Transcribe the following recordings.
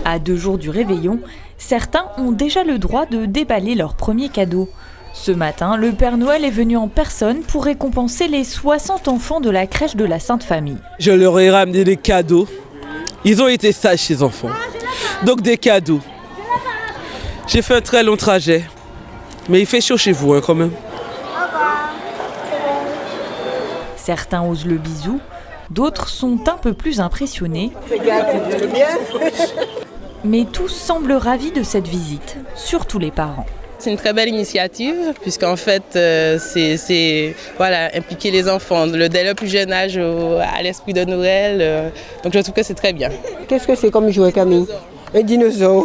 À 2 jours du réveillon, certains ont déjà le droit de déballer leur premier cadeau. Ce matin, le Père Noël est venu en personne pour récompenser les 60 enfants de la crèche de la Sainte Famille. Je leur ai ramené des cadeaux. Ils ont été sages, ces enfants. Donc des cadeaux. J'ai fait un très long trajet. Mais il fait chaud chez vous quand même. Certains osent le bisou, d'autres sont un peu plus impressionnés. Mais tous semblent ravis de cette visite, surtout les parents. C'est une très belle initiative puisqu'en fait c'est impliquer les enfants dès le plus jeune âge à l'esprit de Noël. Donc je trouve que c'est très bien. Qu'est-ce que c'est comme jouet, Camille? Un dinosaure.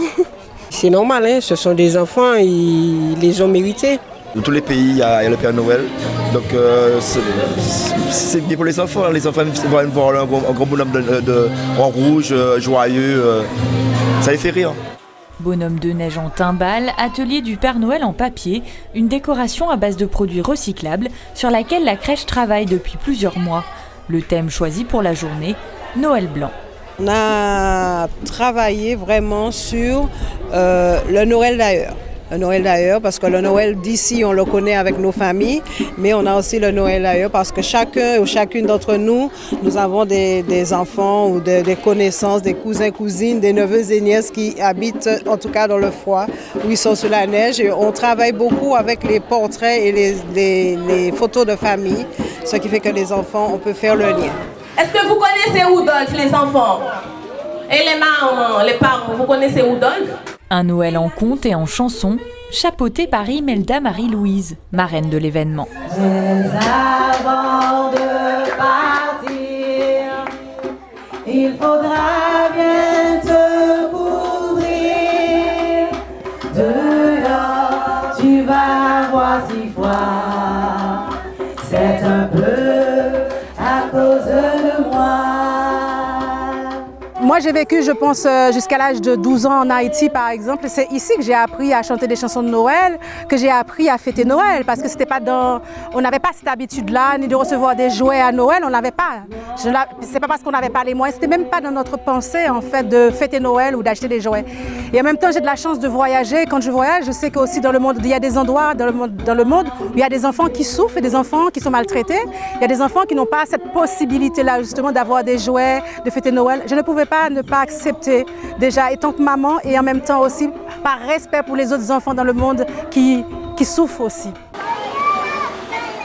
C'est normal, hein? Ce sont des enfants, ils les ont mérités. Dans tous les pays, il y a le Père Noël. Donc c'est bien pour les enfants. Les enfants vont voir un grand bonhomme en rouge, joyeux. Ça les fait rire. Bonhomme de neige en timbale, atelier du Père Noël en papier, une décoration à base de produits recyclables sur laquelle la crèche travaille depuis plusieurs mois. Le thème choisi pour la journée, Noël blanc. On a travaillé vraiment sur le Noël d'ailleurs. Le Noël d'ailleurs, parce que le Noël d'ici, on le connaît avec nos familles, mais on a aussi le Noël d'ailleurs parce que chacun ou chacune d'entre nous, nous avons des enfants ou des connaissances, des cousins, cousines, des neveux et nièces qui habitent en tout cas dans le froid, où ils sont sur la neige. Et on travaille beaucoup avec les portraits et les photos de famille, ce qui fait que les enfants, on peut faire le lien. Est-ce que vous connaissez Rudolph, les enfants? Et les mamans, les parents, vous connaissez Rudolph? Un Noël en contes et en chansons, chapeauté par Imelda Marie-Louise, marraine de l'événement. Avant de partir, il faudra bien te couvrir. Dehors, tu vas voir si froid. C'est un peu à cause de moi. Moi, j'ai vécu, je pense, jusqu'à l'âge de 12 ans en Haïti, par exemple. C'est ici que j'ai appris à chanter des chansons de Noël, que j'ai appris à fêter Noël, parce que c'était pas on n'avait pas cette habitude-là, ni de recevoir des jouets à Noël, on n'avait pas. C'est pas parce qu'on n'avait pas les moyens, c'était même pas dans notre pensée, en fait, de fêter Noël ou d'acheter des jouets. Et en même temps, j'ai de la chance de voyager. Quand je voyage, je sais qu'aussi dans le monde, il y a des endroits dans le monde où il y a des enfants qui souffrent et des enfants qui sont maltraités. Il y a des enfants qui n'ont pas cette possibilité-là, justement, d'avoir des jouets, de fêter Noël. Je ne pouvais pas ne pas accepter, déjà étant que maman et en même temps aussi par respect pour les autres enfants dans le monde qui souffrent aussi.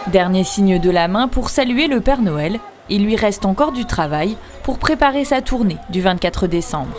Dernier signe de la main pour saluer le Père Noël, il lui reste encore du travail pour préparer sa tournée du 24 décembre.